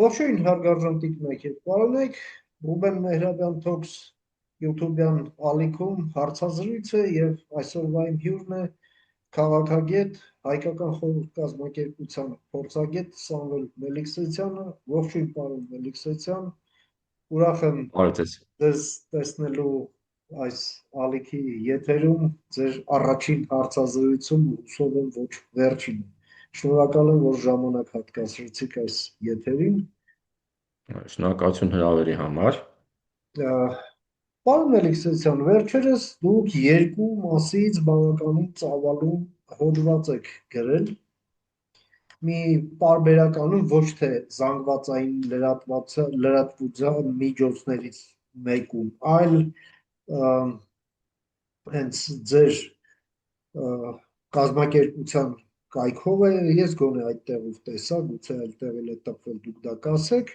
Ողջույն հարգարժան տիկնայք, պարոնայք, Ռուբեն Մեհրաբյան Talks YouTube-յան ալիքում հարցազրույց է եւ այսօրվա իմ հյուրն է քաղաքագետ, հայկական խորհուրդ կազմակերպության փորձագետ Սամվել Մելիքսեթյանը։ Ողջույն պարոն Մելիքսեթյան, ուրախ եմ Բարեցես։ ձեզ տեսնելու այս ալիքի եթերում, ձեր առաջին հարցազրույցում, հուսով եմ ոչ վերջինը։ Շնորհակալ եմ, որ ժամանակ հատկացրեցիք այս եթերին։ Շնորհակալություն հրավերի համար։ Պարոն Մելիքսեթյան, վերջերս դուք երկու մասից բավականին ծավալուն հոդված եք գրել, մի պարբերականում ոչ թե զանգվածային լրատվության միջոցներից մեկում, այլ հենց ձեր կազմակերպության կայքով է, ես գոնե այդտեղով տեսա, գուցե այլտեղ էլ է տպվել, դուք դա կասեք,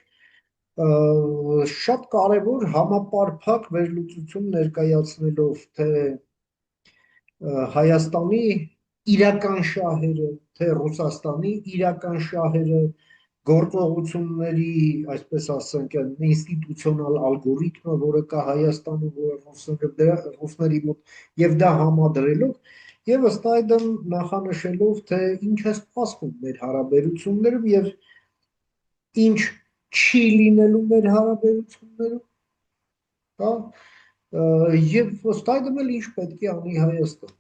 շատ կարևոր համապարփակ վերլուծություն ներկայացնելով թե Հայաստանի իրական շահերը, թե Ռուսաստանի իրական շահերը, գործողությունների, այսպես ասենք, ինստիտուցիոնալ ալգորիթմը, որը կա Հայաստանում, որը ռուսների մոտ, եւ դա համադրելով եւ ըստ այդմ նախանշելով, թե ինչ է սպասվում մեր հարաբերություններում եւ ինչ չի լինելու մեր հարաբերություններում, հա, եւ ըստ այդմ էլ ինչ պետք է անի Հայաստան։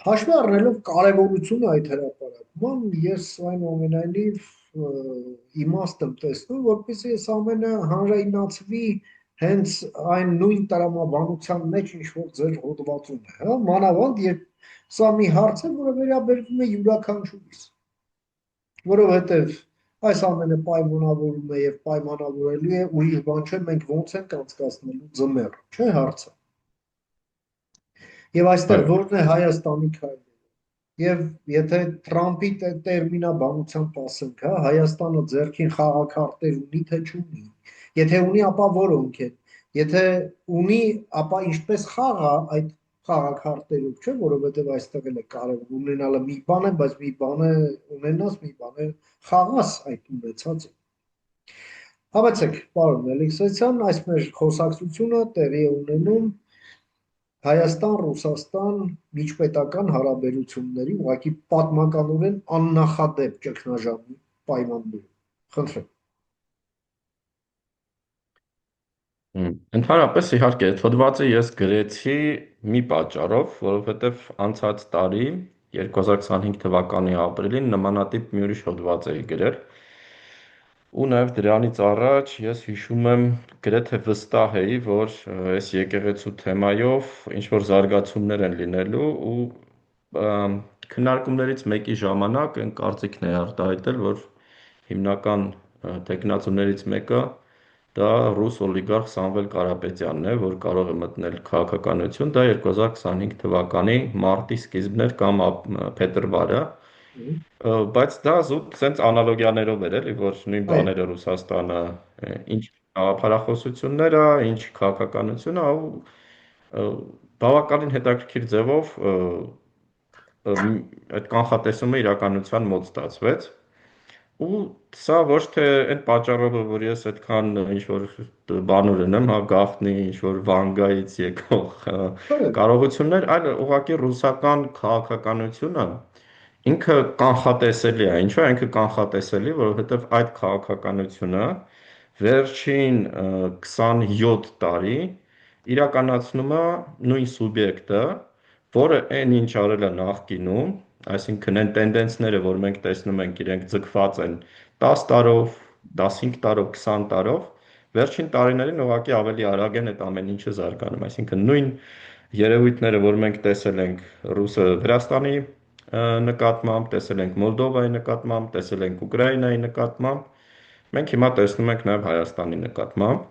Հաշվի առնելով կարևորությունը այդ հրապարակման, ես այնուամենայնիվ իմաստ եմ տեսնում, որպեսզի ես ամենը հանրայնացվի հենց այն նույն տրամաբանության մեջ, ինչ որ ձեր հոդվածում է, հա, մանավանդ երբ սա մի հարց է, որը վերաբերվում է յուրաքանչյուրիս, որովհետև այս ամենը պայմանավորում է եւ պայմանավորելու է, ուրիշ բան չէ, մենք ոնց ենք անցկացնելու ձմեռ, չէ՞ հարցը։ Եվ այստեղ Այո, որն է Հայաստանի քայլը։ Եվ եթե Թրամփի տերմինաբանությամբ ասենք, հա, Հայաստանը ձեռքին խաղաքարտեր ունի, թե չունի։ Եթե ունի, ապա որոնք են։ Եթե ունի, ապա ինչպես խաղա այդ խաղաքարտերով, չէ, որովհետև այստեղ էլ է կարևոր ունենալը մի բան է, բայց մի բան է ունենաս, մի բան է խաղաս այդ ունեցածը։ Համեցեք, պարոն Մելիքսեթյան, այս մեր խոսակցությունը տեղի է ունենում Հայաստան-Ռուսաստան միջպետական հարաբերությունների ուղղակի պատմականորեն աննախադեպ ճգնաժամի պայմաններում։ Խնդրեմ։ Ընդհանրապես իհարկե, այդ հոդվածը ես գրեցի մի պատճառով, որովհետև անցած տարի 2025 թվականի ապրիլին նմանատիպ մի ուրիշ հոդված էի գրել, ու նաև դրանից առաջ ես հիշում եմ գրեթե վստահ էի, որ այս եկեղեցու թեմայով ինչ որ զարգացումներ են լինելու ու քննարկումներից մեկի ժամանակ այն կարծիքն է արտահայտել, որ հիմնական տեխնացուներից մեկը դա ռուս օլիգարխ Սամվել Կարապետյանն է, որ կարող է մտնել քաղաքականություն, դա 2025 թվականի մարտի սկիզբն էր կամ փետրվարը, բայց դա զուտ sense անալոգիաներով էր, էլի, որ նույն Այո, բաները Ռուսաստանը ինչ գաղափարախոսությունները, ինչ քաղաքականությունը, բավականին հետաքրքիր ձևով այդ կանխատեսումը իրականության մոտ ստացվեց։ Ու սա ոչ թե այդ պատճառով, որ ես այդքան ինչ որ բանուր եմ, հա, գախնի ինչ որ Վանգայից եկող correct, կարողություններ, այլ ուղղակի ռուսական քաղաքականությունը ինքը կանխատեսելի է։ Ինչու է ինքը կանխատեսելի, որովհետև այդ քաղաքականությունը վերջին 27 տարի իրականացնում է նույն սուբյեկտը, որը այն ինչ արել է նախկինում, այսինքն այն տենդենսները, որ մենք տեսնում ենք, իրենք ձգված են 10 տարով, 15 տարով, 20 տարով, վերջին տարիներին ուղղակի ավելի արագ են այդ ամեն ինչը զարգանում։ Այսինքն նույն երևույթները, որ մենք տեսել ենք Վրաստանի նկատմամբ, տեսել ենք Մոլդովայի նկատմամբ, տեսել ենք Ուկրաինայի նկատմամբ, մենք հիմա տեսնում ենք նաև Հայաստանի նկատմամբ։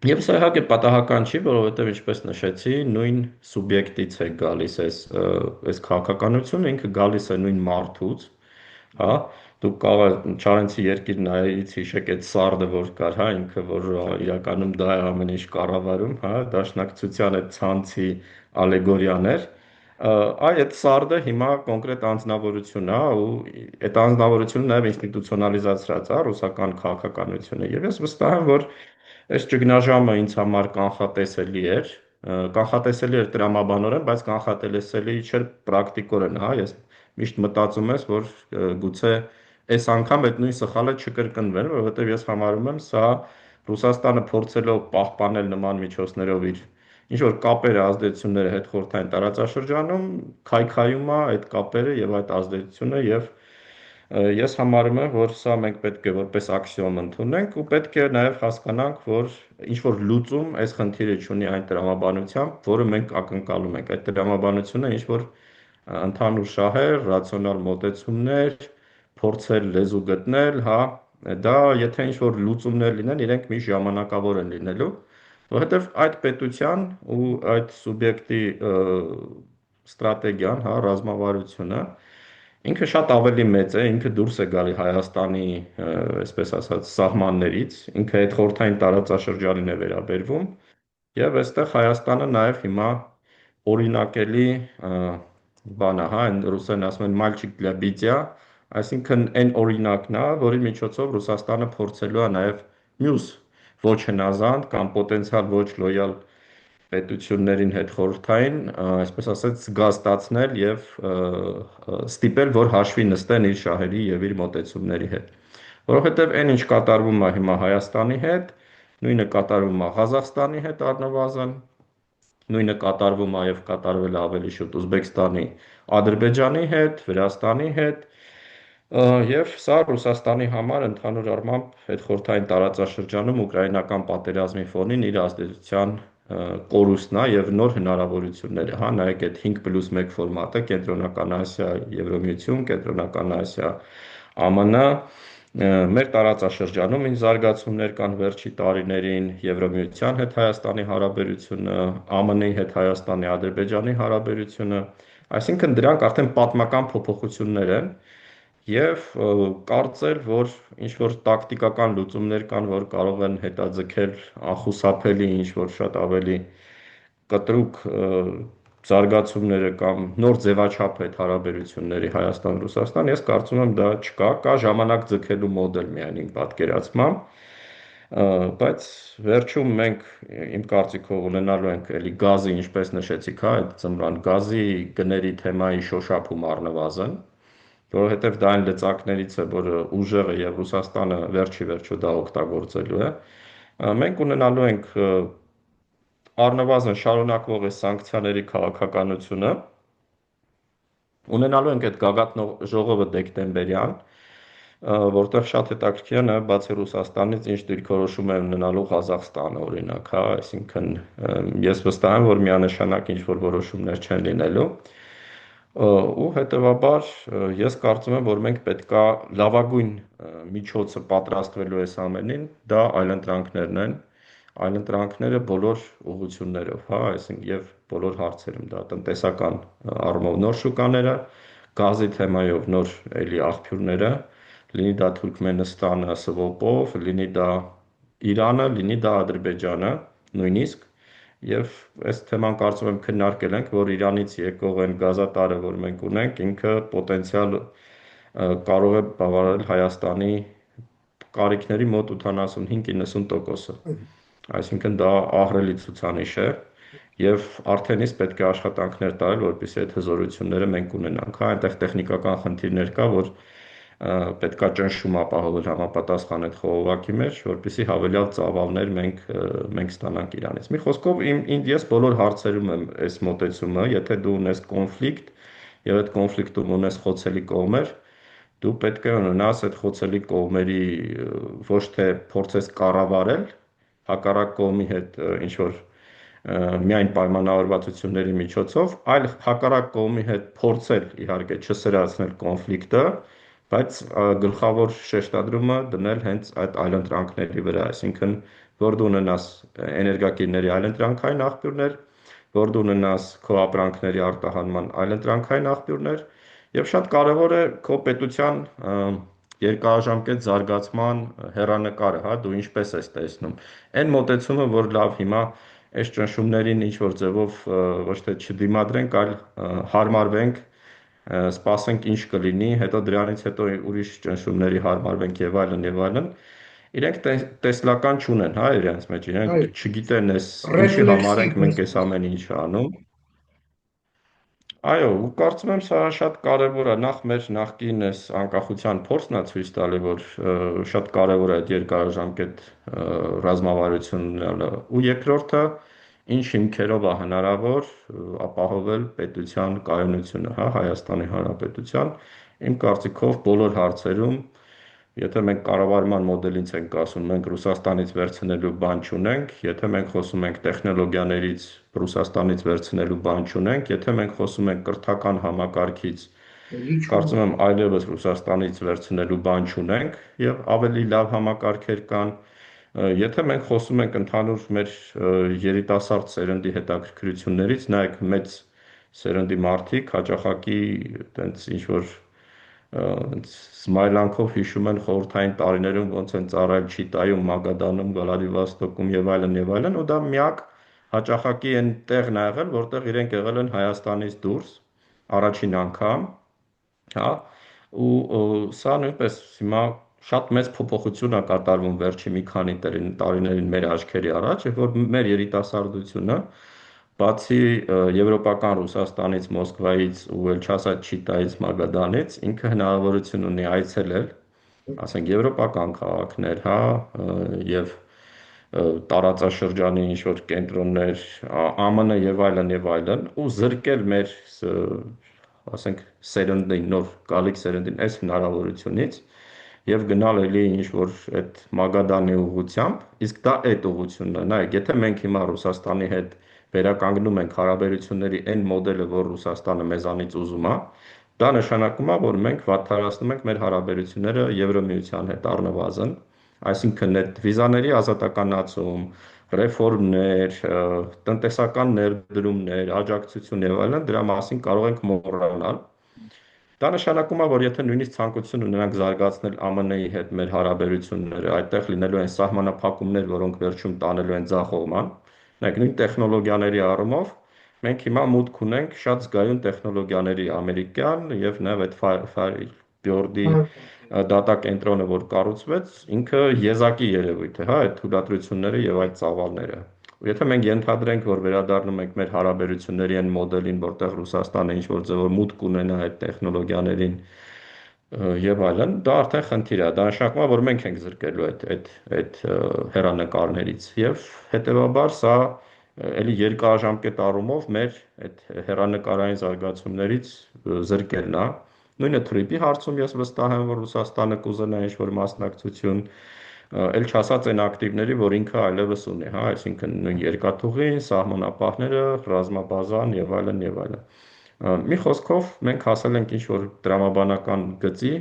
Եվ սա իհարկե պատահական չի, որովհետև ինչպես նշեցի, նույն սուբյեկտից է գալիս այս քաղաքականությունը, ինքը գալիս է նույն մարդուց, հա, դուք կարող Չարենցի երկիր նայից հիշեք այդ սարդը, որ կար, հա, ինքը որ իրականում դա է ամեն ինչ կառավարում, հա, դաշնակցության այդ ցանցի ալեգորիան էր, Այդ սարդը հիմա կոնկրետ անձնավորություն է ու այդ անձնավորությունը նաև ինստիտուցիոնալիզացրած է ռուսական քաղաքականությունը եւ ես վստահ եմ որ այս ճգնաժամը ինձ համար կանխատեսելի էր կանխատեսելի էր տրամաբանորեն բայց կանխատեսելի չէր պրակտիկորեն հա ես միշտ մտածում ես որ գուցե այս անգամ այդ նույն սխալը չկրկնվեր որովհետեւ ես համարում եմ սա Ռուսաստանը փորձելով պահպանել նման միջոցներով իր ինչ որ կապերը, ազդեցությունները հետխորհրդային տարածաշրջանում քայքայում է այդ կապերը եւ այդ ազդեցությունը եւ ես համարում եմ, որ սա մենք պետք է որպես աքսիոմ ընդունենք ու պետք է նաեւ հասկանանք, որ ինչ որ լուծում այս խնդիրը ունի այն տրամաբանությամբ, որը մենք ակնկալում ենք։ Այդ տրամաբանությունը ինչ որ ընդհանուր շահեր, ռացիոնալ մոտեցումներ, փորձել լեզու գտնել, հա, դա եթե ինչ որ լուծումներ լինեն, իրենք մի ժամանակավոր են լինելու, որովհետև այդ պետության ու այդ սուբյեկտի ստրատեգիան, հա, ռազմավարությունը ինքը շատ ավելի մեծ է, ինքը դուրս է գալի Հայաստանի, այսպես ասած, սահմաններից, ինքը այդ խորհրդային տարածաշրջանին է վերաբերվում եւ այստեղ Հայաստանը նաեւ հիմա օրինակելի բան է, հա, այն ռուսերեն ասում են մальчик для битья, այսինքն այն օրինակն է, որի միջոցով Ռուսաստանը փորձելու է նաեւ մյուս ոչ հնազանդ կամ պոտենցիալ ոչ լոյալ պետություններին հետ խորհրդային, այսպես ասած, զգաստացնել եւ ստիպել, որ հաշվի նստեն իր շահերի եւ իր մոտեցումների հետ։ Որովհետեւ այն ինչ կատարվում է հիմա Հայաստանի հետ, նույնը կատարվում է Ղազախստանի հետ առնվազն, նույնը կատարվում է եւ կատարվել է ավելի շուտ Ուզբեկստանի, Ադրբեջանի հետ, Վրաստանի հետ, եւ սա Ռուսաստանի համար ընդհանուր առմամբ հետխորհրդային տարածաշրջանում ուկրաինական պատերազմի ֆոնին իր ազդեցության կորուստն է եւ նոր հնարավորությունները, հա, նայեք այդ 5+1 ֆորմատը, Կենտրոնական Ասիա, Եվրոմիություն, Կենտրոնական Ասիա, ԱՄՆ, մեր տարածաշրջանում ինչ զարգացումներ կան վերջի տարիներին, Եվրոմիության հետ Հայաստանի հարաբերությունը, ԱՄՆ-ի հետ Հայաստանի, Ադրբեջանի հարաբերությունը, այսինքն դրանք արդեն պատմական փոփոխություններ են եւ կարծել, որ ինչ որ տակտիկական լուծումներ կան, որ կարող են հետաձգել անխուսափելի ինչ որ շատ ավելի կտրուկ զարգացումները կամ նոր ձևաչափ այդ հարաբերությունների Հայաստան-Ռուսաստան, ես կարծում եմ դա չկա, կա ժամանակ ձգելու մոդել միայն իմ պատկերացմամբ, բայց վերջում մենք իմ կարծիքով ունենալու ենք էլի գազի, ինչպես նշեցիք, հա, այդ ձմռան գազի գների թեմայի շոշափում առնվազն, որովհետև դա այն լծակներից է, որը ուժեղը եւ Ռուսաստանը վերջի վերջո դա օգտագործելու է։ Մենք ունենալու ենք առնվազն շարունակվող է սանկցիաների քաղաքականությունը, ունենալու ենք այդ գագաթնող ժողովը դեկտեմբերյան, որտեղ շատ հետաքրքիր է նաև բացի Ռուսաստանից ինչ դիրքորոշում է ունենալու Ղազախստանը օրինակ, հա, այսինքն ես վստահ եմ, որ միանշանակ ինչ որ որոշումներ չեն լինելու, ու հետևաբար ես կարծում եմ, որ մենք պետքա լավագույն միջոցը պատրաստվելու այս ամենին, դա այլընտրանքներն են, այլընտրանքները բոլոր ուղղություններով, հա, այսինքն եւ բոլոր հարցերում դա տնտեսական առումով նոր շուկաները, գազի թեմայով նոր էլի աղբյուրները, լինի դա Թուրքմենստանը Սվոպով, լինի դա Իրանը, լինի դա Ադրբեջանը, նույնիսկ եւ այս թեման կարծում եմ քննարկել ենք, որ Իրանից եկող այն գազատարը, որ մենք ունենք, ինքը պոտենցիալ կարող է բավարարել Հայաստանի կարիքների մոտ 85-90%-ը։ Այսինքն դա ահռելի ցուցանիշ է եւ արդեն իսկ պետք է աշխատանքներ տարել, որպեսզի այդ հզորությունները մենք ունենանք։ Հա, այնտեղ տեխնիկական խնդիրներ կա, որ պետքա ճնշում ապահովել համապատասխան այդ խողովակի մեջ, որպեսզի հավելյալ ծավալներ մենք ստանանք Իրանից։ Մի խոսքով ես բոլոր հարցերում եմ այս մոտեցումը, եթե դու ունես կոնֆլիկտ եւ այդ կոնֆլիկտում ունես խոցելի կողմեր, դու պետք է ունենաս այդ խոցելի կողմերի ոչ թե փորձես կառավարել հակառակ կողմի հետ ինչ որ միայն պայմանավորվածությունների միջոցով, այլ հակառակ կողմի հետ փորձել իհարկե չսրացնել կոնֆլիկտը, բայց գլխավոր շեշտադրումը դնել հենց այդ այլընտրանքների վրա, այսինքն որ դու ունենաս էներգակիրների այլընտրանքային աղբյուրներ, որ դու ունենաս քո ապրանքների արտահանման այլընտրանքային աղբյուրներ, եւ շատ կարեւոր է քո պետության երկարաժամկետ զարգացման հեռանկարը, հա, դու ինչպես ես տեսնում։ Այն մոտեցումը, որ լավ հիմա այս ճնշումներին ինչ-որ ձևով ոչ թե չդիմադրենք, այլ հարմարվենք, սպասենք ինչ կլինի, հետո դրանից հետո ուրիշ ճնշումների հարմարվենք եւ այլն եւ այլն, իրենք տեսլական չունեն, հա, իրենց մեջ, իրենք Այո, չգիտեն այս ինչի համար ռեֆլեքսիվ ենք մենք այս response։ ամեն ինչը անում։ Այո, ու կարծում եմ սա շատ կարևոր է, նախ մեր նախկին այս անկախության փորձն է ցույց տալի, որ շատ կարևոր է այդ երկարաժամկետ ռազմավարություն ունենալը, ու երկրորդը ինչ հիմքերով է հնարավոր ապահովել պետության կայունությունը, հա, Հայաստանի Հանրապետության, իմ կարծիքով բոլոր հարցերում, եթե մենք կառավարման մոդելից ենք ասում, մենք Ռուսաստանից վերցնելու բան չունենք, եթե մենք խոսում ենք տեխնոլոգիաներից Ռուսաստանից վերցնելու բան չունենք, եթե մենք խոսում ենք կրթական համակարգից, Էլի կարծում չունենք։ եմ այլևս Ռուսաստանից վերցնելու բան չունենք եւ ավելի լավ համակարգեր կան։ Եթե մենք խոսում ենք ընդհանուր մեր երիտասարդ սերնդի հետաքրքրություններից, նայեք մեծ սերնդի մարդիկ հաճախակի տենց ինչ որ սմայլանքով հիշում են խորհրդային տարիներում ոնց են ծառայել Չիտայում, Մագադանում, Վլադիվոստոկում եւ այլն, ու դա միակ հաճախակի այն տեղն ա եղել, որտեղ իրենք եղել են Հայաստանից դուրս առաջին անգամ, հա, սա նույնպես հիմա շատ մեծ փոփոխություն ա կատարվում վերջի մի քանի տարիներին մեր աչքերի առաջ, երբ որ մեր երիտասարդությունը բացի եվրոպական Ռուսաստանից, Մոսկվայից ու էլ չասած Չիտայից, Մագադանից, ինքը հնարավորություն ունի այցելել, ասենք եվրոպական քաղաքներ, հա, եւ տարածաշրջանի ինչ որ կենտրոններ, ԱՄՆ եւ այլն, ու զրկել մեր, ասենք, սերնդին, նոր գալիք սերնդին այս հնարավորությունից եւ գնալ էլի ինչ որ այդ Մագադանի ուղությամբ, իսկ դա այդ ուղությունն է, նայեք, եթե մենք հիմա Ռուսաստանի հետ վերականգնում ենք հարաբերությունների այն մոդելը, որ Ռուսաստանը մեզանից ուզում է, դա նշանակում է, որ մենք վատթարացնում ենք մեր հարաբերությունները Եվրոմիության հետ առնվազն, այսինքն այդ վիզաների ազատականացում, ռեֆորմներ, տնտեսական ներդրումներ, աջակցություն եւ այլն, դրա մասին կարող ենք մոռանալ։ Դա նշանակում է, որ եթե նույնիսկ ցանկություն ունենանք զարգացնել ԱՄՆ-ի հետ մեր հարաբերությունները, այդտեղ լինելու են սահմանափակումներ, որոնք վերջում տանելու են ձախողման, նայեք, նույն տեխնոլոգիաների առումով մենք հիմա մուտք ունենք շատ զգայուն տեխնոլոգիաների ամերիկյան եւ նաեւ այդ Firebird-ի դատա կենտրոնը, որ կառուցվեց, ինքը եզակի երևույթ է, հա, այդ թույլատրությունները եւ այդ ծավալները։ Եթե մենք ենթադրենք, որ վերադառնում ենք մեր հարաբերությունների այն մոդելին, որտեղ Ռուսաստանը ինչ-որ ձևով մուտք ունենա այդ տեխնոլոգիաներին եւ այլն, դա արդեն խնդիր է։ Դա նշանակում է, որ մենք ենք զրկելու այդ հերանեկարներից եւ հետեւաբար սա էլի երկարաժամկետ առումով մեր այդ հերանեկարային զարգացումներից զրկելն է։ Նույնը թրիպի հարցում ես վստահ եմ, որ Ռուսաստանը կուզենա ինչ-որ մասնակցություն, էլ չասած այն ակտիվների, որ ինքը այլևս ունի, հա, այսինքն նույն երկաթուղին, սահմանապահները, ռազմաբազան եւ այլն եւ այլն։ Մի խոսքով մենք հասել ենք ինչ-որ դրամաբանական գծի,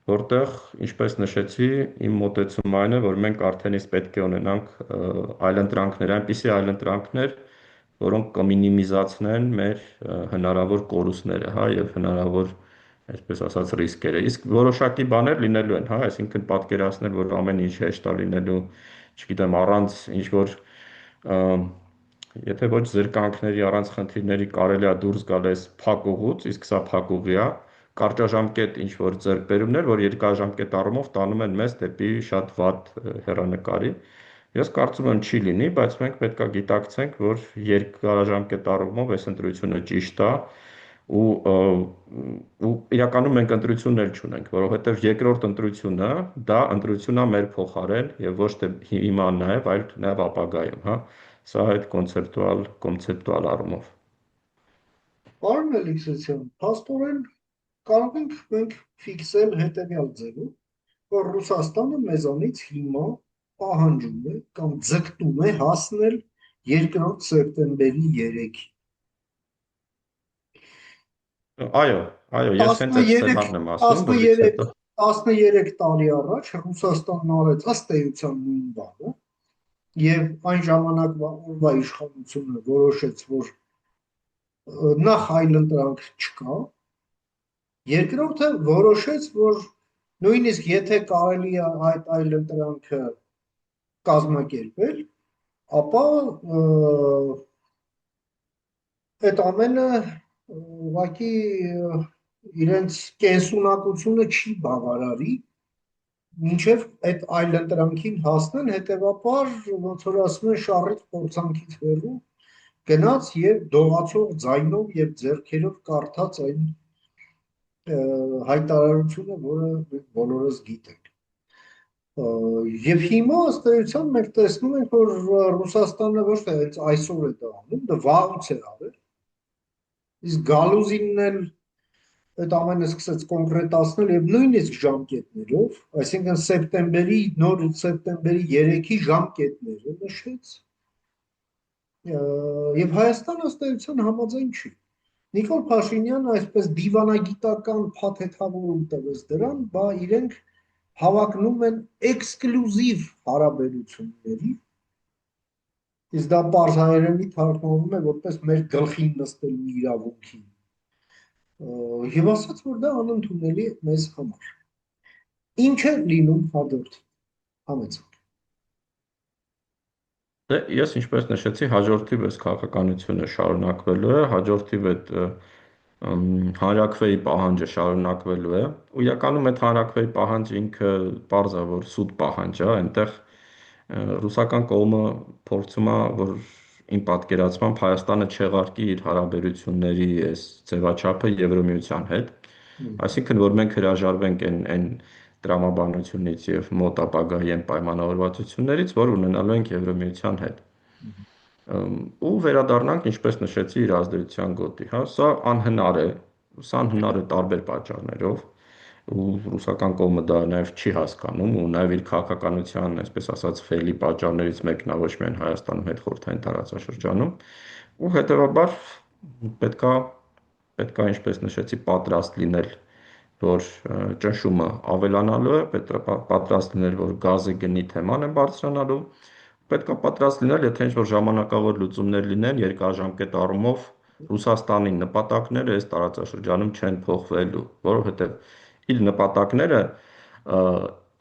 որտեղ, ինչպես նշեցի, իմ մոտեցումը այն է, որ մենք արդեն իսկ պետք է ունենանք այլընտրանքներ, այնպիսի այլընտրանքներ, որոնք կմինիմիզացնեն մեր հնարավոր կորուստները, հա, եւ հնարավոր, այսպես ասած, ռիսկերը։ Իսկ որոշակի բաներ լինելու են, հա, այսինքն պատկերացնել, որ ամեն ինչ հեշտ է լինելու, չգիտեմ, առանց ինչ որ եթե ոչ զրկանքների, առանց խնդիրների կարելի է դուրս գալ այս փակ ուղուց, իսկ սա փակ ուղի է, կարճաժամկետ ինչ որ ձեռքբերումներ, որ երկարաժամկետ առումով տանում են մեզ դեպի շատ վատ հեռանկարի։ Ես կարծում եմ չի լինի, բայց մենք պետք է գիտակցենք, որ երկարաժամկետ առումով այս ընտրությունը ճիշտ է ու իրականում մենք ընտրությունն էլ չունենք, որովհետև երկրորդ ընտրությունը դա ընտրություն է մեր փոխարեն եւ ոչ թե հիմա նաեւ, այլ նաեւ ապագայում, հա։ Սա այդ կոնցեպտուալ առումով։ Պարոն Մելիքսեցյան, փաստորեն կարող ենք մենք ֆիքսել հետևյալ ձևով, որ Ռուսաստանը մեզանից հիմա պահանջում է կամ ձգտում է հասնել 2 սեպտեմբերի 3-ին։ Այո, այո, ես հենց այդ սցենարն եմ ասում, դրանից հետո 13 տարի առաջ Ռուսաստանն արեց ըստ էության նույն բանը եւ այն ժամանակվա օրվա իշխանությունը որոշեց, որ նախ այլընտրանք չկա, երկրորդը որոշեց, որ նույնիսկ եթե կարելի է այդ այլընտրանքը կազմակերպել, ապա այդ ամենը ուղղակի իրենց կենսունակությունը չի բավարարի մինչև այդ այլընտրանքին հասնեն, հետևաբար ոնց որ ասում են շառից փորձանքից հեռու գնաց եւ դողացող ձայնով եւ ձեռքերով կարդաց այն հայտարարությունը, որը մենք բոլորս գիտենք։ Եվ հիմա ըստ էության մենք տեսնում ենք, որ Ռուսաստանը ոչ թե հենց այսօր է դա անում, դա վաղուց է արել։ Իսկ Գալուզինն էլ այդ ամենը սկսեց կոնկրետացնել եւ նույնիսկ ժամկետներով, այսինքն սեպտեմբերի նոր սեպտեմբերի 3-ի ժամկետները նշեց եւ Հայաստանը ըստ էության համաձայն չի։ Նիկոլ Փաշինյանը այսպես դիվանագիտական փաթեթավորում տվեց դրան, բա իրենք հավակնում են էքսկլյուզիվ հարաբերությունների, իսկ դա պարզ հայերենի թարգմանվում է որպես մեր գլխին նստել մի իրավունքի։ Եվ ասաց, որ դա անընդունելի է մեզ համար։ Ինչ է լինում հաջորդ համեցակ։ Դե ես ինչպես նշեցի, հաջորդիվ այս քաղաքականությունը շարունակվելու է, հաջորդիվ այդ հանրաքվեի պահանջը շարունակվելու է, ու իրականում այդ հանրաքվեի պահանջը ինքը պարզ է, որ սուտ պահանջ է, այնտեղ ռուսական կողմը փորձում է, որ իմ պատկերացմամբ Հայաստանը չեղարկի իր հարաբերությունների այս ձևաչափը Եվրամիության հետ, այսինքն որ մենք հրաժարվենք այն տրամաբանությունից եւ մոտ ապագայի այն պայմանավորվածություններից, որ ունենալու ենք Եվրամիության հետ։ Ու վերադառնանք, ինչպես նշեցի, իր ազդեցության գոտի, հա, սա անհնար է տարբեր պատճառներով, ու ռուսական կողմը դա նաև չի հասկանում, ու նաև իր քաղաքականության, այսպես ասած, ֆեյլի պատճառներից մեկն է ոչ միայն Հայաստանում, հետ խորհրդային տարածաշրջանում, ու հետեւաբար պետքա պետքա, ինչպես նշեցի, պատրաստ լինել, որ ճնշումը ավելանալու է, պատրաստ լինել, որ գազի գնի թեման է բարձրանալու, պետք է պատրաստ լինել, եթե ինչ-որ ժամանակավոր լուծումներ լինեն, երկարաժամկետ առումով Ռուսաստանի նպատակները այս տարածաշրջանում չեն փոխվելու, որովհետև իր նպատակները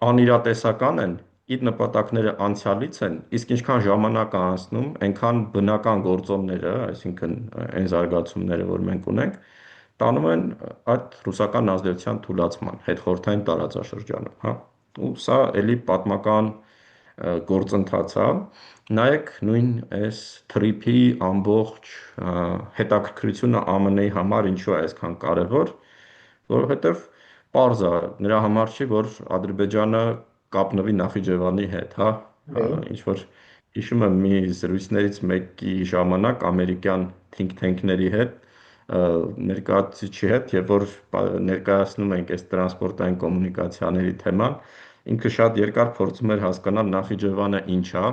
անիրատեսական են, իր նպատակները անցյալից են, իսկ ինչքան ժամանակ է անցնում, այնքան բնական գործոնները, այսինքն այն զարգացումները, որ մենք ունենք, տանում են այդ ռուսական ազդեցության թուլացման հետխորհրդային տարածաշրջանում, հա։ Ու սա էլի պատմական գործընթաց է։ Նայեք նույն այս թրիփի ամբողջ հետաքրքրությունը ԱՄՆ-ի համար ինչու է այսքան կարևոր, որովհետև պարզ է, նրա համար չի, որ Ադրբեջանը կապնվի Նախիջևանի հետ, հա, ինչ որ հիշում եմ մի զրույցներից մեկի ժամանակ ամերիկյան think tank-ների հետ ներկայացուցիչի հետ, երբ որ ներկայացնում ենք այս տրանսպորտային կոմունիկացիաների թեման, ինքը շատ երկար փորձում էր հասկանալ Նախիջևանը ինչ է,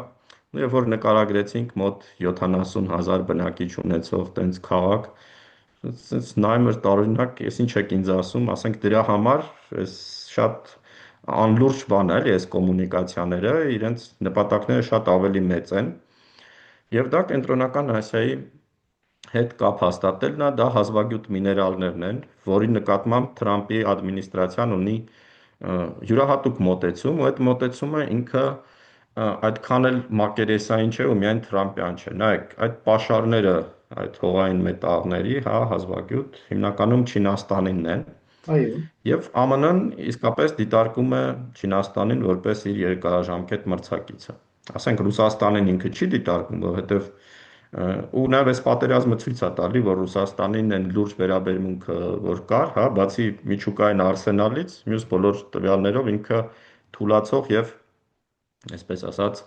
երբ որ նկարագրեցինք մոտ 70,000 բնակիչ ունեցող տենց քաղաք, ասես նայում էր տարօրինակ, ես ինչ եք ինձ ասում, ասենք դրա համար այս շատ անլուրջ բան է, էլի այս կոմունիկացիաները, իրենց նպատակները շատ ավելի մեծ են, եւ դա Կենտրոնական Ասիայի հետ կապ հաստատելն է, դա հազվագյուտ միներալներն են, որի նկատմամբ Թրամփի ադմինիստրացիան ունի յուրահատուկ մոտեցում, ու այդ մոտեցումը ինքը այդքան էլ մակերեսային չէ ու միայն Թրամփյան չէ։ Նայեք, այդ պաշարները, այդ հողային մետաղների, հա, հազվագյուտ, հիմնականում Չինաստանինն են, Այո, եւ ԱՄՆ-ն իսկապես դիտարկում է Չինաստանին որպես իր երկարաժամկետ մրցակիցը։ Ասենք Ռուսաստանին ինքը չի դիտարկում, որովհետեւ ու նաև այս պատերազմը ցույց է տալի, որ Ռուսաստանին այն լուրջ վերաբերմունքը, որ կար, հա, բացի միջուկային արսենալից, մյուս բոլոր տվյալներով ինքը թուլացող եւ այսպես ասած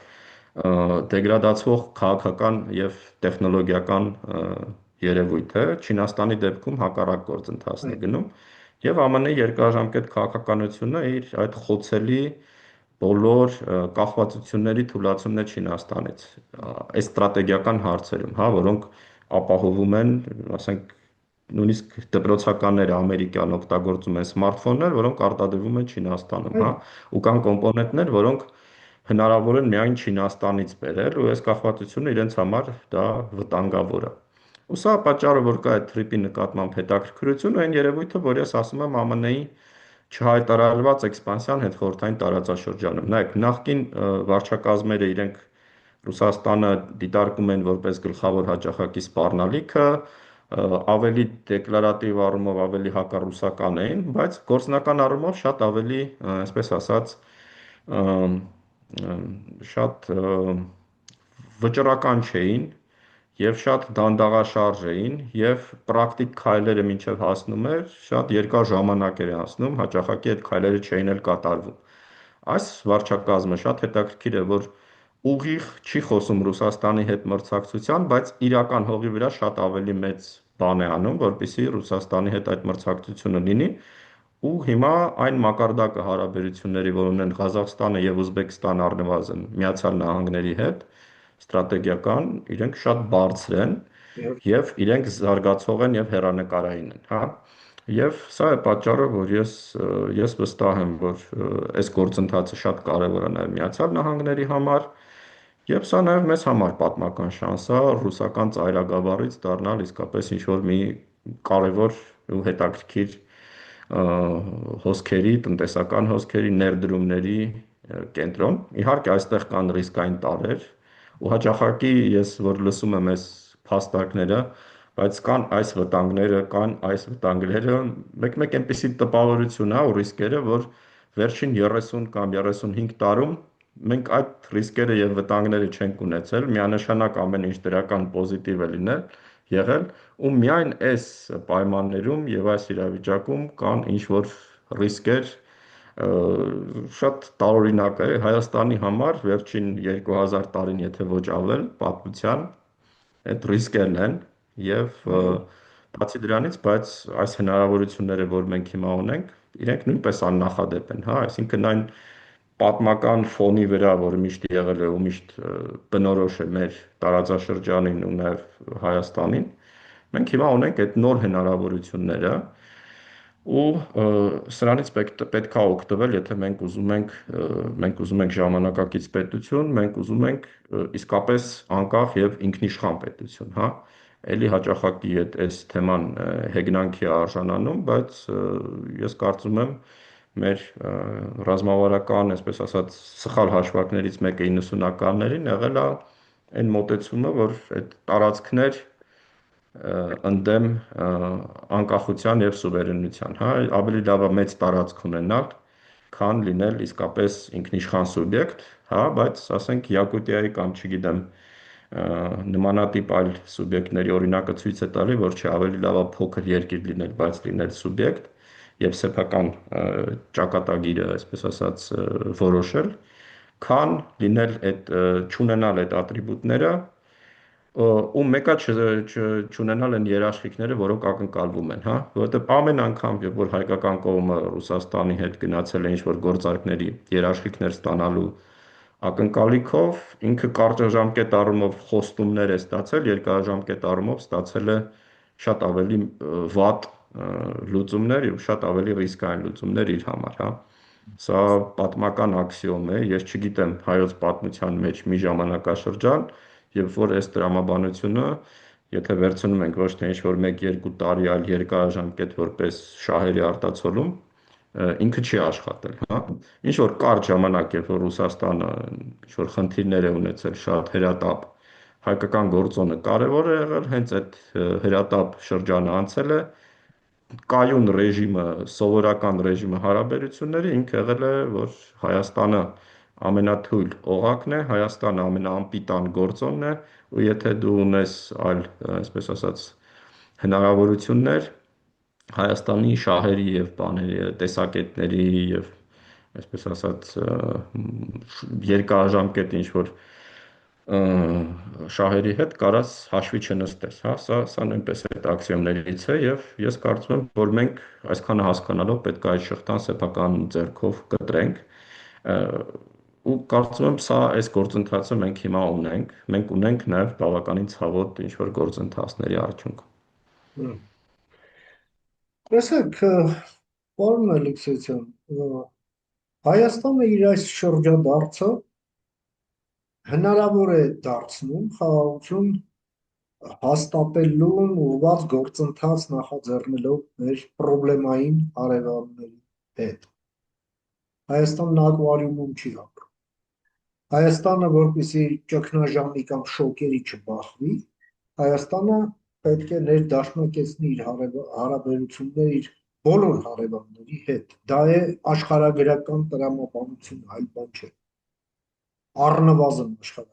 դեգրադացվող քաղաքական եւ տեխնոլոգիական երևույթ է, Չինաստանի դեպքում հակառակ գործընթացն է այո, գնում եւ ԱՄՆ-ի երկարաժամկետ քաղաքականությունը իր այդ խոցելի բոլոր կախվածությունների թուլացումն է Չինաստանից այս ստրատեգիական հարցերում, հա, որոնք ապահովում են, ասենք, նույնիսկ դպրոցականները ամերիկյան օգտագործում են սմարթֆոններ, որոնք արտադրվում են Չինաստանում, հա, այո, ու կան կոմպոնենտներ, որոնք հնարավոր են միայն Չինաստանից բերել, ու այս կախվածությունը իրենց համար դա վտանգավոր է։ Ու սա պատճառը, որ կա այդ թրիպի նկատմամբ հետաքրքրություն, այն երևույթը, որ ես ասում եմ ԱՄՆ-ի չհայտարարված էքսպանսիան հետխորհրդային տարածաշրջանում։ Նայեք, նախկին վարչակազմերը իրենք Ռուսաստանը դիտարկում են որպես գլխավոր հաճախակի սպառնալիքը, ավելի դեկլարատիվ առումով ավելի հակառուսական էին, բայց գործնական առումով շատ ավելի, այսպես ասած, ըմ, շատ վճռական չէին եւ շատ դանդաղաշարժ էին եւ պրակտիկ քայլերը մինչեւ հասնում էր շատ երկար ժամանակ էր հասնում, հաճախակի այդ քայլերը չէին էլ կատարվում։ Այս վարչակազմը շատ հետաքրքիր է, որ ուղիղ չի խոսում Ռուսաստանի հետ մրցակցության, բայց իրական հողի վրա շատ ավելի մեծ բան է անում, որպեսզի Ռուսաստանի հետ այդ մրցակցությունը լինի, ու հիմա այն մակարդակը հարաբերությունների, որ ունեն Ղազախստանը եւ Ուզբեկստանը առնվազն Միացյալ Նահանգների հետ, ստրատեգիական, իրենք շատ բարձր են Եվ եւ իրենք զարգացող են եւ հեռանկարային են, հա։ Եվ սա է պատճառը, որ ես վստահ եմ, որ այս գործընթացը շատ կարևոր է նաեւ Միացյալ Նահանգների համար, եւ սա նաեւ մեզ համար պատմական շանս է ռուսական ծայրագավառից դառնալ իսկապես ինչ-որ մի կարևոր ու հետաքրքիր հոսքերի, տնտեսական հոսքերի, ներդրումների կենտրոն։ Իհարկե, այստեղ կան ռիսկային տարրեր, ու հաճախակի ես որ լսում եմ այս փաստարկները, բայց կան այս վտանգները, մեկ-մեկ այնպեսի տպավորություն է ու ռիսկերը, որ վերջին 30 կամ 35 տարում մենք այդ ռիսկերը եւ վտանգները չենք ունեցել, միանշանակ ամեն ինչ դրական պոզիտիվ է եղել, ու միայն այս պայմաններում եւ այս իրավիճակում կան ինչ որ ռիսկեր, ը, շատ տարօրինակ է Հայաստանի համար վերջին 2000 տարին, եթե ոչ ավել, պատմության այդ ռիսկերն են եւ բացի դրանից, բայց այս հնարավորությունները, որ մենք հիմա ունենք, իրենք նույնպես աննախադեպ են, հա, այսինքն այն պատմական ֆոնի վրա, որը միշտ եղել է ու միշտ բնորոշ է մեր տարածաշրջանին ու նաև Հայաստանին, մենք հիմա ունենք այդ նոր հնարավորությունները ու սրանից պետք է օգտվել, եթե մենք ուզում ենք ժամանակակից պետություն, մենք ուզում ենք իսկապես անկախ եւ ինքնիշխան պետություն, հա։ Էլի հաճախակի այս թեման հեգնանքի է արժանանում, բայց ես կարծում եմ մեր ռազմավարական, այսպես ասած, սխալ հաշվարկներից մեկը 90-ականներին եղել է այն մոտեցումը, որ այդ տարածքներ ընդդեմ անկախության եւ սուվերենության, հա, ավելի լավ է մեծ տարածք ունենալ, քան լինել իսկապես ինքնիշխան սուբյեկտ, հա, բայց ասենք Յակուտիայի կամ չգիտեմ նմանատիպ այլ սուբյեկտների օրինակը ցույց է տալի, որ չի ավելի լավ է փոքր երկիր լինել, բայց լինել սուբյեկտ եւ սեփական ճակատագիրը, այսպես ասած, որոշել, քան լինել չունենալ այդ ատրիբուտները ու մեկը չունենալ այն երաշխիքները, որոնք ակնկալվում են, հա, որովհետև ամեն անգամ, երբ որ հայկական կողմը Ռուսաստանի հետ գնացել է ինչ-որ գործարքների երաշխիքներ ստանալու ակնկալիքով, ինքը կարճաժամկետ առումով խոստումներ է ստացել, երկարաժամկետ առումով ստացել է շատ ավելի վատ լուծումներ եւ շատ ավելի ռիսկային լուծումներ իր համար, հա։ Սա պատմական աքսիոմ է, ես չգիտեմ հայոց պատմության մեջ մի ժամանակաշրջան, երբ որ այս տրամաբանությունը, եթե վերցնում ենք ոչ թե ինչ-որ 1-2 տարի, այլ երկարաժամկետ որպես շահերի արտացոլում, ինքը չի աշխատել, հա։ Ինչ որ կարճ ժամանակ, երբ որ Ռուսաստանը ինչ որ խնդիրներ է ունեցել շատ հրատապ, հայկական գործոնը կարևոր է եղել, հենց այդ հրատապ շրջանը անցել է, կայուն ռեժիմը, սովորական ռեժիմը հարաբերությունների ինքը եղել է, որ Հայաստանը ամենաթույլ օղակն է, Հայաստանը ամենաանպիտան գործոնն է, ու եթե դու ունես այլ, այսպես ասած, հնարավորություններ Հայաստանի շահերի եւ բաների, տեսակետների եւ այսպես ասած երկարաժամկետ ինչ որ շահերի հետ կարած հաշվի չնստես, հա, սա նույնպես այդ աքսիոմներից է եւ ես կարծում եմ, որ մենք այսքանը հասկանալով պետք է այդ շղթան սեփական ձեռքով կտրենք ու կարծում եմ սա այս գործընթացը մենք ունենք նաեւ բավականին ցավոտ ինչ որ գործընթացների արդյունք։ տեսեք, պարոն Ալեքսեյցյան, Հայաստանը իր այս շրջադարձը հնարավոր է դարձնում խաղաղություն հաստատելուն ուղղված գործընթաց նախաձեռնելով մեր պրոբլեմային հարևանների հետ։ Հայաստանն ակվարիումում չի ապրում։ Հայաստանը, որպեսզի ճգնաժամի կամ շոկերի չբախվի, Հայաստանը պետք է ներդաշնակեցնի իր հարաբերությունները իր բոլոր հարևանների հետ։ Դա է աշխարհագրական տրամաբանություն, այլ բան չէ։ Առնվազն աշխարհ։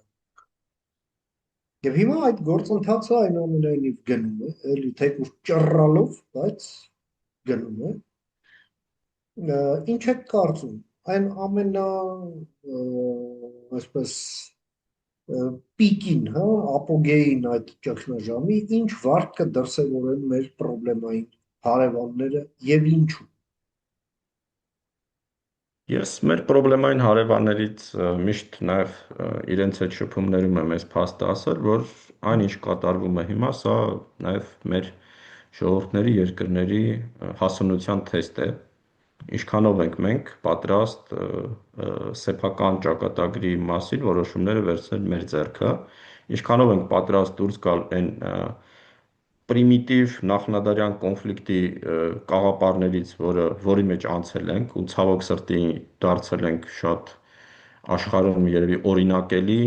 Եվ հիմա այդ գործընթացը այնուամենայնիվ գնում է, էլի թեկուզ ճռռալով, բայց գնում է։ Ինչ եք կարծում, այն ամենա այսպես պիկին, հա, ապոգեին այդ ճգնաժամի, ինչ վարկ կդրսևորեն մեր պրոբլեմային հարևանները եւ ինչու։ Ես մեր պրոբլեմային հարևաններից միշտ նաև իրենց հետ շփումներում եմ այս փաստը ասել, որ այն ինչ կատարվում է հիմա, սա նաև մեր ժողովուրդների, երկրների հասունության թեստ է։ Ինչքանով ենք մենք պատրաստ սեփական ճակատագրի մասին որոշումները վերցնել մեր ձեռքը, ինչքանով ենք պատրաստ դուրս գալ այն պրիմիտիվ նախնադարյան կոնֆլիկտի կաղապարներից, որի մեջ անցել ենք ու ցավոք սրտի դարձել ենք շատ աշխարհում երևի օրինակելի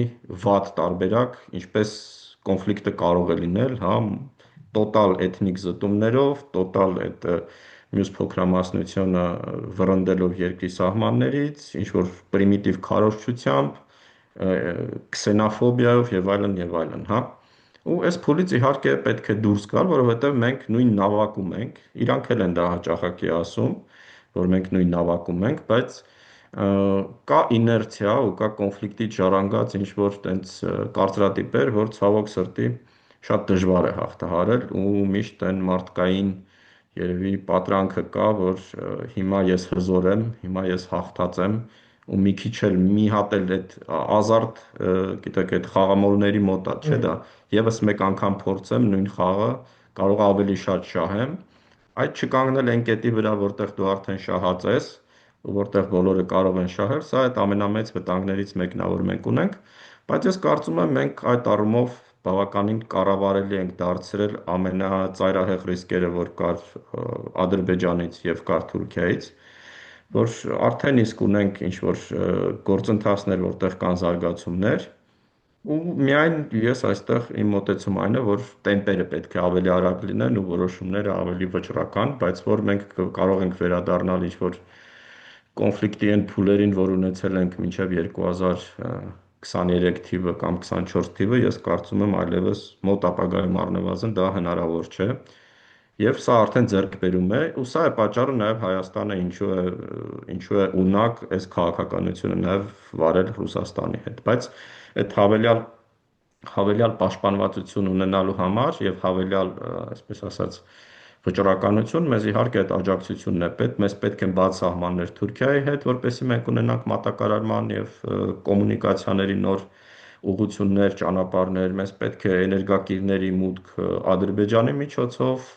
վատ տարբերակ, ինչպես կոնֆլիկտը կարող է լինել, հա, տոտալ էթնիկ զտումներով, տոտալ այդ մյուս փոքրամասնությունը վռնդելով երկրի սահմաններից, ինչ որ պրիմիտիվ քարոզչությամբ, քսենոֆոբիայով եւ այլն եւ այլն, հա։ Ու այս փուլից իհարկե պետք է դուրս գալ, որովհետև մենք նույն նավակում ենք, իրանք էլ են դա հաճախակի ասում, որ մենք նույն նավակում ենք, բայց կա իներցիա ու կա կոնֆլիկտից ժառանգած ինչ որ տենց կարծրատիպեր, որ ցավոք սրտի շատ դժվար է հաղթահարել ու միշտ այն մարդկային երևի պատրանքը կա, որ հիմա ես հզոր եմ, հիմա ես հաղթած եմ ու մի քիչ էլ մի հատ էլ այդ ազարտ, գիտեք, այդ խաղամոլների մոտ է, չէ՞ դա, եւս մեկ անգամ փորձեմ նույն խաղը, կարող է ավելի շատ շահեմ, այդ չկանգնել այն կետի վրա, որտեղ դու արդեն շահած ես, ու որտեղ բոլորը կարող են շահել, սա այդ ամենամեծ վտանգներից մեկն է, որ մենք ունենք, բայց ես կարծում եմ մենք այդ առումով բավականին կառավարելի ենք դարձրել ամենածայրահեղ ռիսկերը, որ կար Ադրբեջանից եւ կար Թուրքիայից, որ արդեն իսկ ունենք ինչ որ գործընթացներ, որտեղ կան զարգացումներ, ու միայն ես այստեղ իմ մտածում այն է, որ տեմպերը պետք է ավելի արագ լինեն ու որոշումները ավելի վճռական, բայց որ մենք կարող ենք վերադառնալ ինչ որ կոնֆլիկտի այն փուլերին, որ ունեցել ենք մինչև 2023 թիվը կամ 24 թիվը, ես կարծում եմ այլևս մոտ ապագայում առնվազն դա հնարավոր չէ։ Եվ սա արդեն ձեռքբերում է, ու սա է պատճառը նաև Հայաստանը ինչու է ունակ այս քաղաքականությունը նաև վարել Ռուսաստանի հետ։ Բայց այդ հավելյալ պաշտպանվածություն ունենալու համար եւ հավելյալ, այսպես ասած, վճռականություն մեզ իհարկե այդ աջակցությունն է պետք, մեզ պետք են բաց սահմաններ Թուրքիայի հետ, որպեսզի մենք ունենանք մատակարարման եւ կոմունիկացիաների նոր ուղղություններ, ճանապարհներ, մեզ պետք է էներգակիրների մուտք Ադրբեջանի միջոցով,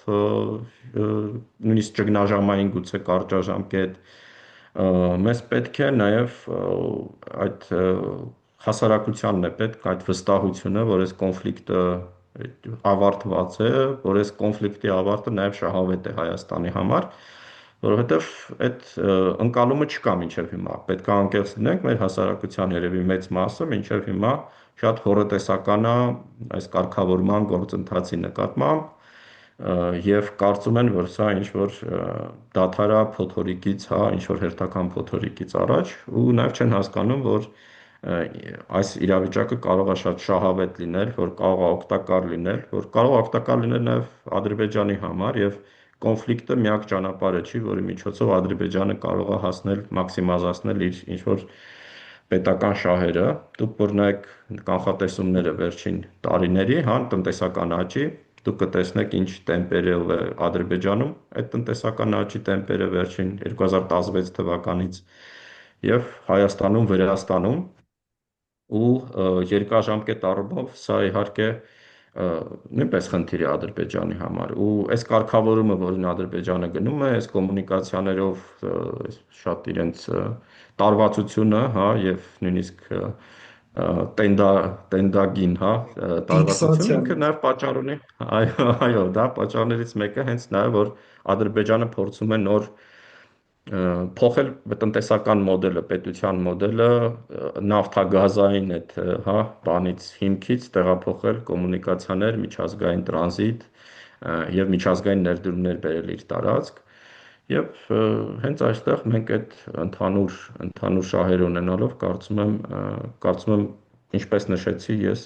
նույնիսկ ճգնաժամային գուցե կարճաժամկետ, մեզ պետք է նաև այդ հասարակությանն է պետք այդ վստահությունը, որ այս կոնֆլիկտը ավարտված է, որ այս կոնֆլիկտի ավարտը նաև շահավետ է Հայաստանի համար, որովհետև այդ ընկալումը չկա մինչև հիմա։ Պետք է անկեղծ լինենք, մեր հասարակության երևի մեծ մասը մինչև հիմա շատ հոռետեսական է այս կարգավորման գործընթացի նկատմամբ եւ կարծում են, որ սա ինչ որ դաթարա փոթորիկից, հա, ինչ որ հերթական փոթորիկից առաջ ու նաեւ չեն հասկանում, որ այս իրավիճակը կարող է շատ շահավետ լինել, որ կարող է օգտակար լինել, որ կարող է օգտակար լինել նաեւ Ադրբեջանի համար եւ կոնֆլիկտը միակ ճանապարհը չի, որի միջոցով Ադրբեջանը կարող է հասնել մաքսիմազացնել իր ինչ որ պետական շահերը, դուք որ նայեք կանխատեսումները վերջին տարիների, հա, տնտեսական աճի, դուք կտեսնեք ինչ տեմպերով է Ադրբեջանում այդ տնտեսական աճի տեմպերը վերջին 2016 թվականից եւ Հայաստանում, Վրաստանում ու երկարաժամկետ առումով սա իհարկե նույնպես խնդիր է Ադրբեջանի համար ու այս կարգավորումը, որին Ադրբեջանը գնում է, այս կոմունիկացիաներով շատ իրենց տարվածությունը, հա, եւ նույնիսկ տենդագին, հա, տարվածությունը Ֆիքսացիան ինքը նաեւ պատճառ ունի, այո, այո, դա պատճառներից մեկը հենց նաեւ որ Ադրբեջանը փորձում է նոր փոխել տնտեսական մոդելը, պետության մոդելը նավթագազային այդ հա բանից հիմքից տեղափոխել կոմունիկացիաներ, միջազգային տրանզիտ եւ միջազգային ներդրումներ բերել իր տարածք եւ հենց այստեղ մենք այդ ընդհանուր շահեր ունենալով կարծում եմ ինչպես նշեցի ես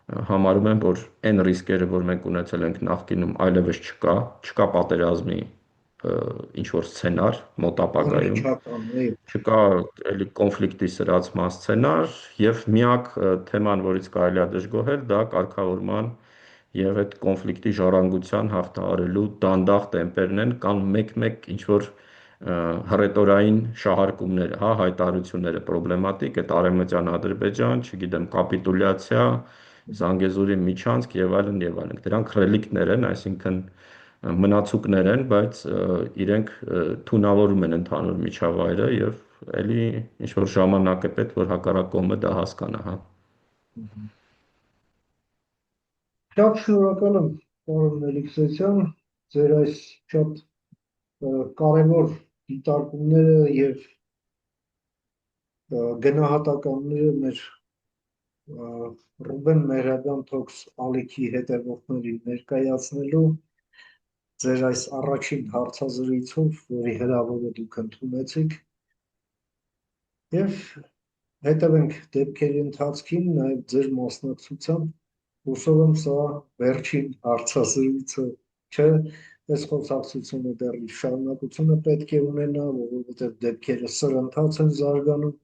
համարում եմ, որ այն ռիսկերը, որ մենք ունեցել ենք նախկինում, այլևս չկա պատերազմի ինչ որ սցենար մոտ ապագայում, Անմիջական է։ չկա էլի կոնֆլիկտի սրացման սցենար եւ միակ թեման, որից կարելի է դժգոհել, դա կարգավորման եւ այդ կոնֆլիկտի ժառանգության հաղթահարելու դանդաղ տեմպերն են կամ մեկ-մեկ ինչ որ հռետորային շահարկումները, հա, հայտարարությունները պրոբլեմատիկ, այդ Արևմտյան Ադրբեջան, չգիտեմ, կապիտուլյացիա, Զանգեզուրի միջանցք եւ այլն եւ այլն։ Դրանք ռելիկտներ են, այսինքն մնացուկներ են, բայց իրենք թունավորում են ընդհանուր միջավայրը եւ էլի ինչ որ ժամանակ է պետք, որ հակառակ կողմը դա հասկանա, հա։ Շատ շնորհակալ եմ, պարոն Մելիքսեցյան, ձեր այս շատ կարևոր դիտարկումները եւ գնահատականները մեր Ռուբեն Մehrabian Talks ալիքի հետևորդներին ներկայացնելու ձեր այս առաջին հարցազրույցով, որի հրավերը դուք ընդունեցիք, եւ հետևենք դեպքերի ընթացքին, նաեւ ձեր մասնակցությամբ, հուսով եմ սա վերջին հարցազրույցը չէ, այս խոսակցությունը դեռ իր շարունակությունը պետք է ունենա, որովհետեւ դեպքերը սրընթաց են զարգանում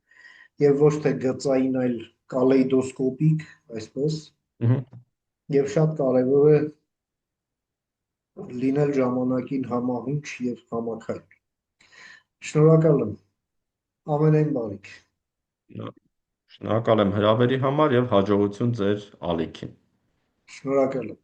եւ ոչ թե գծային, այլ կալեյդոսկոպիկ, այսպես, եւ շատ կարեւոր է լինել ժամանակին համահունչ եւ համաքայլ։ Շնորհակալ եմ։ Ամենայն բարիք։ Շնորհակալ եմ հրավերի համար եւ հաջողություն ձեր ալիքին։ Շնորհակալ եմ։